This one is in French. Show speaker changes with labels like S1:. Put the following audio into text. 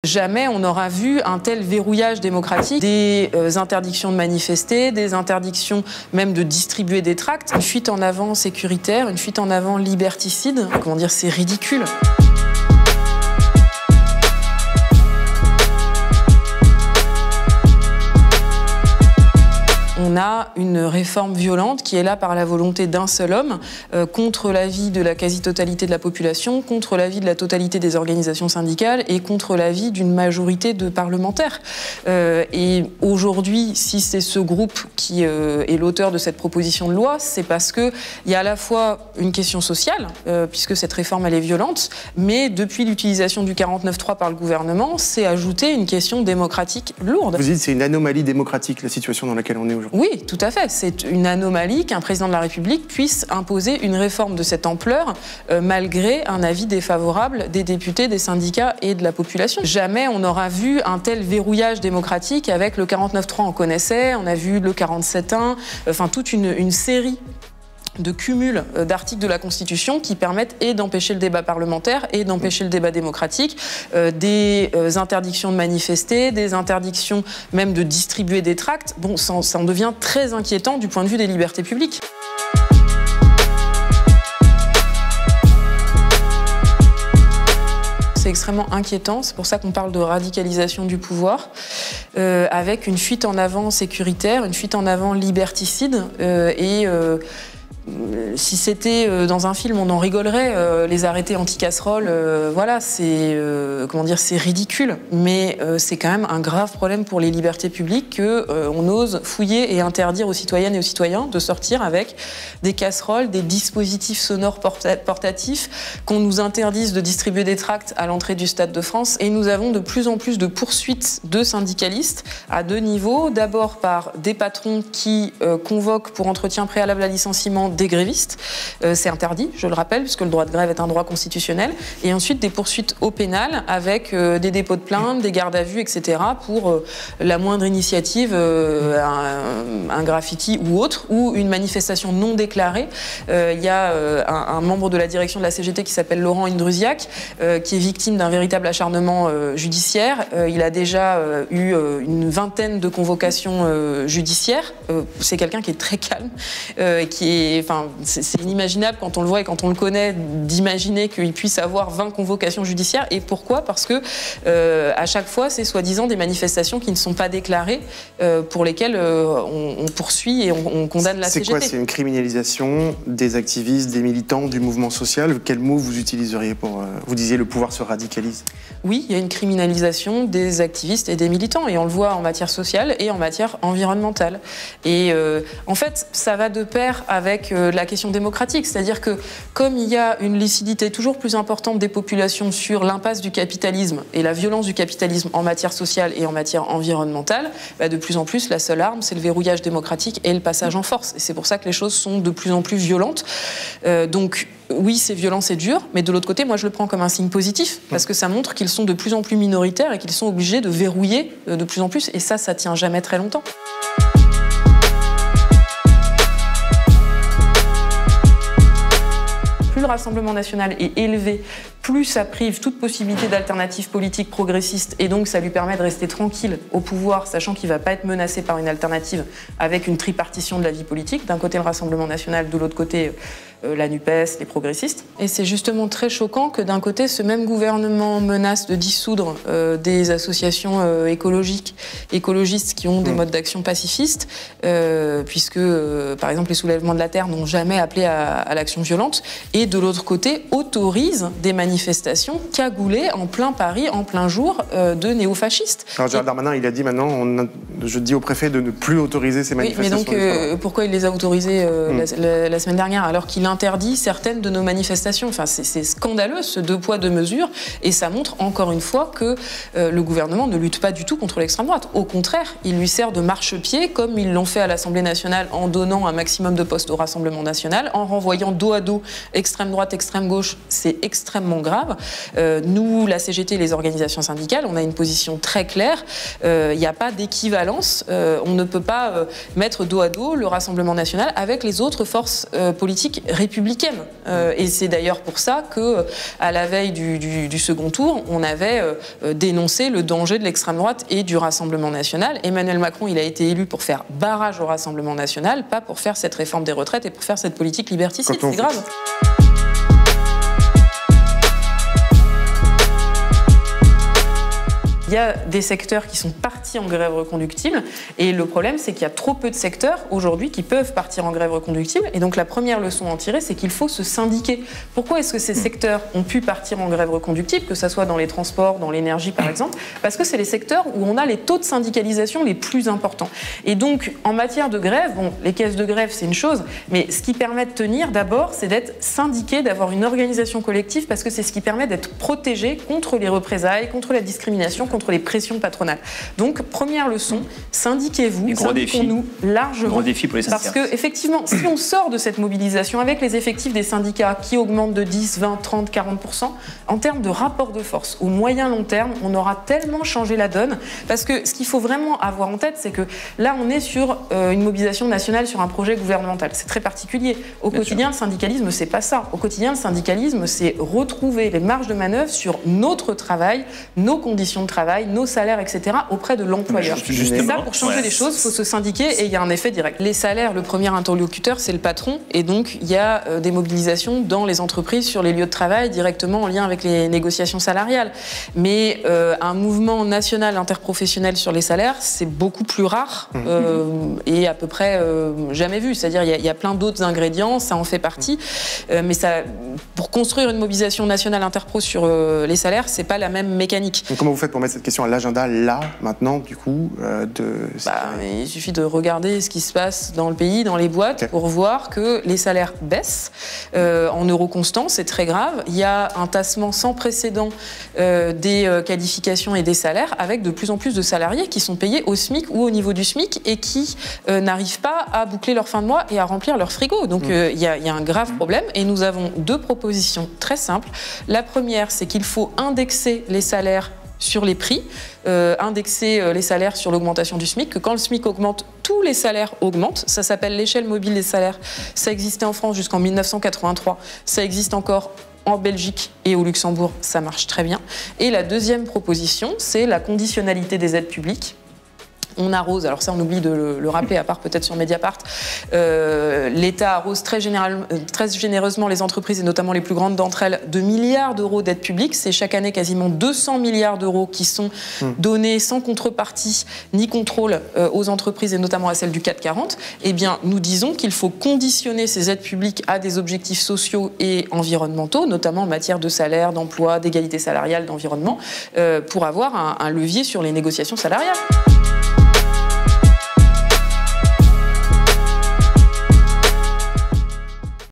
S1: Jamais on n'aura vu un tel verrouillage démocratique, des interdictions de manifester, des interdictions même de distribuer des tracts, une fuite en avant sécuritaire, une fuite en avant liberticide. Comment dire, c'est ridicule. On a une réforme violente qui est là par la volonté d'un seul homme, contre l'avis de la quasi-totalité de la population, contre l'avis de la totalité des organisations syndicales et contre l'avis d'une majorité de parlementaires. Et aujourd'hui, si c'est ce groupe qui est l'auteur de cette proposition de loi, c'est parce qu'il y a à la fois une question sociale, puisque cette réforme elle est violente, mais depuis l'utilisation du 49.3 par le gouvernement, c'est ajouté une question démocratique lourde.
S2: Vous dites que c'est une anomalie démocratique, la situation dans laquelle on est aujourd'hui.
S1: Oui, tout à fait. C'est une anomalie qu'un président de la République puisse imposer une réforme de cette ampleur malgré un avis défavorable des députés, des syndicats et de la population. Jamais on n'aura vu un tel verrouillage démocratique avec le 49.3, on connaissait, on a vu le 47.1, enfin toute une série de cumul d'articles de la Constitution qui permettent et d'empêcher le débat parlementaire et d'empêcher le débat démocratique, des interdictions de manifester, des interdictions même de distribuer des tracts. Bon, ça en devient très inquiétant du point de vue des libertés publiques. C'est extrêmement inquiétant, c'est pour ça qu'on parle de radicalisation du pouvoir, avec une fuite en avant sécuritaire, une fuite en avant liberticide si c'était dans un film, on en rigolerait. Les arrêtés anti-casseroles, voilà, c'est comment dire, c'est ridicule. Mais c'est quand même un grave problème pour les libertés publiques qu'on ose fouiller et interdire aux citoyennes et aux citoyens de sortir avec des casseroles, des dispositifs sonores portatifs, qu'on nous interdise de distribuer des tracts à l'entrée du Stade de France. Et nous avons de plus en plus de poursuites de syndicalistes à deux niveaux. D'abord par des patrons qui convoquent pour entretien préalable à licenciement des grévistes, c'est interdit, je le rappelle, puisque le droit de grève est un droit constitutionnel, et ensuite des poursuites au pénal avec des dépôts de plainte, des gardes à vue, etc. pour la moindre initiative, un graffiti ou autre, ou une manifestation non déclarée. Il y a un membre de la direction de la CGT qui s'appelle Laurent Indrusiak, qui est victime d'un véritable acharnement judiciaire. Il a déjà eu une vingtaine de convocations judiciaires. C'est quelqu'un qui est très calme, c'est inimaginable quand on le voit et quand on le connaît d'imaginer qu'il puisse avoir 20 convocations judiciaires. Et pourquoi? Parce que à chaque fois, c'est soi-disant des manifestations qui ne sont pas déclarées, pour lesquelles on poursuit et on condamne la CGT.
S2: C'est quoi? C'est une criminalisation des activistes, des militants, du mouvement social? Quel mot vous utiliseriez pour... vous disiez le pouvoir se radicalise.
S1: Oui, il y a une criminalisation des activistes et des militants, et on le voit en matière sociale et en matière environnementale. Et en fait, ça va de pair avec la question démocratique, c'est-à-dire que comme il y a une lucidité toujours plus importante des populations sur l'impasse du capitalisme et la violence du capitalisme en matière sociale et en matière environnementale, de plus en plus la seule arme c'est le verrouillage démocratique et le passage en force. Et c'est pour ça que les choses sont de plus en plus violentes. Donc oui, c'est violent, c'est dur, mais de l'autre côté, moi je le prends comme un signe positif, parce que ça montre qu'ils sont de plus en plus minoritaires et qu'ils sont obligés de verrouiller de plus en plus, et ça tient jamais très longtemps. Plus le Rassemblement national est élevé, plus ça prive toute possibilité d'alternative politique progressiste, et donc ça lui permet de rester tranquille au pouvoir, sachant qu'il ne va pas être menacé par une alternative avec une tripartition de la vie politique. D'un côté le Rassemblement national, de l'autre côté la NUPES, les progressistes. Et c'est justement très choquant que d'un côté, ce même gouvernement menace de dissoudre des associations écologistes qui ont des modes d'action pacifistes, puisque, par exemple, les soulèvements de la terre n'ont jamais appelé à l'action violente, et de l'autre côté, autorise des manifestations cagoulées en plein Paris, en plein jour, de néofascistes.
S2: Alors Gérald Darmanin, il a dit maintenant, je dis au préfet de ne plus autoriser ces manifestations.
S1: Oui, mais donc, pourquoi il les a autorisées la semaine dernière, alors qu'il interdit certaines de nos manifestations? Enfin, c'est scandaleux, ce deux poids, deux mesures, et ça montre encore une fois que le gouvernement ne lutte pas du tout contre l'extrême droite. Au contraire, il lui sert de marchepied, comme ils l'ont fait à l'Assemblée nationale en donnant un maximum de postes au Rassemblement national, en renvoyant dos à dos extrême droite, extrême gauche. C'est extrêmement extrêmement grave. Nous, la CGT et les organisations syndicales, on a une position très claire. Il n'y a pas d'équivalence. On ne peut pas mettre dos à dos le Rassemblement national avec les autres forces politiques républicaines. Et c'est d'ailleurs pour ça que, à la veille du second tour, on avait dénoncé le danger de l'extrême droite et du Rassemblement national. Emmanuel Macron, il a été élu pour faire barrage au Rassemblement national, pas pour faire cette réforme des retraites et pour faire cette politique liberticide. C'est grave. Il y a des secteurs qui sont partis en grève reconductible et le problème, c'est qu'il y a trop peu de secteurs aujourd'hui qui peuvent partir en grève reconductible. Et donc la première leçon à en tirer, c'est qu'il faut se syndiquer. Pourquoi est-ce que ces secteurs ont pu partir en grève reconductible, que ce soit dans les transports, dans l'énergie par exemple? Parce que c'est les secteurs où on a les taux de syndicalisation les plus importants. Et donc en matière de grève, bon, les caisses de grève c'est une chose, mais ce qui permet de tenir d'abord, c'est d'être syndiqué, d'avoir une organisation collective, parce que c'est ce qui permet d'être protégé contre les représailles, contre la discrimination, contre les pressions patronales. Donc, première leçon, syndiquez-vous, syndiquons-nous largement.
S3: Gros défi pour les syndicats.
S1: Parce que, effectivement, si on sort de cette mobilisation avec les effectifs des syndicats qui augmentent de 10, 20, 30, 40%, en termes de rapport de force, au moyen long terme, on aura tellement changé la donne. Parce que ce qu'il faut vraiment avoir en tête, c'est que là, on est sur une mobilisation nationale, sur un projet gouvernemental. C'est très particulier. Au quotidien, le syndicalisme, c'est pas ça. Au quotidien, le syndicalisme, c'est retrouver les marges de manœuvre sur notre travail, nos conditions de travail, nos salaires, etc., auprès de l'employeur. Et ça, pour changer les choses, il faut se syndiquer et il y a un effet direct. Les salaires, le premier interlocuteur, c'est le patron. Et donc, il y a des mobilisations dans les entreprises, sur les lieux de travail, directement en lien avec les négociations salariales. Mais un mouvement national interprofessionnel sur les salaires, c'est beaucoup plus rare et à peu près jamais vu. C'est-à-dire, il y a plein d'autres ingrédients, ça en fait partie. Mais ça, pour construire une mobilisation nationale interpro sur les salaires, c'est pas la même mécanique.
S2: Donc, comment vous faites pour mettre cette question à l'agenda, là, maintenant, du coup,
S1: il suffit de regarder ce qui se passe dans le pays, dans les boîtes, pour voir que les salaires baissent en euros constants, c'est très grave. Il y a un tassement sans précédent des qualifications et des salaires, avec de plus en plus de salariés qui sont payés au SMIC ou au niveau du SMIC et qui n'arrivent pas à boucler leur fin de mois et à remplir leur frigo. Donc il y a un grave problème et nous avons deux propositions très simples. La première, c'est qu'il faut indexer les salaires sur les prix, indexer les salaires sur l'augmentation du SMIC, que quand le SMIC augmente, tous les salaires augmentent. Ça s'appelle l'échelle mobile des salaires. Ça existait en France jusqu'en 1983. Ça existe encore en Belgique et au Luxembourg. Ça marche très bien. Et la deuxième proposition, c'est la conditionnalité des aides publiques. On arrose, alors ça on oublie de le rappeler, à part peut-être sur Mediapart, l'État arrose très généreusement les entreprises et notamment les plus grandes d'entre elles de milliards d'euros d'aides publiques. C'est chaque année quasiment 200 milliards d'euros qui sont donnés sans contrepartie ni contrôle aux entreprises et notamment à celles du CAC 40. Eh bien, nous disons qu'il faut conditionner ces aides publiques à des objectifs sociaux et environnementaux, notamment en matière de salaire, d'emploi, d'égalité salariale, d'environnement, pour avoir un levier sur les négociations salariales.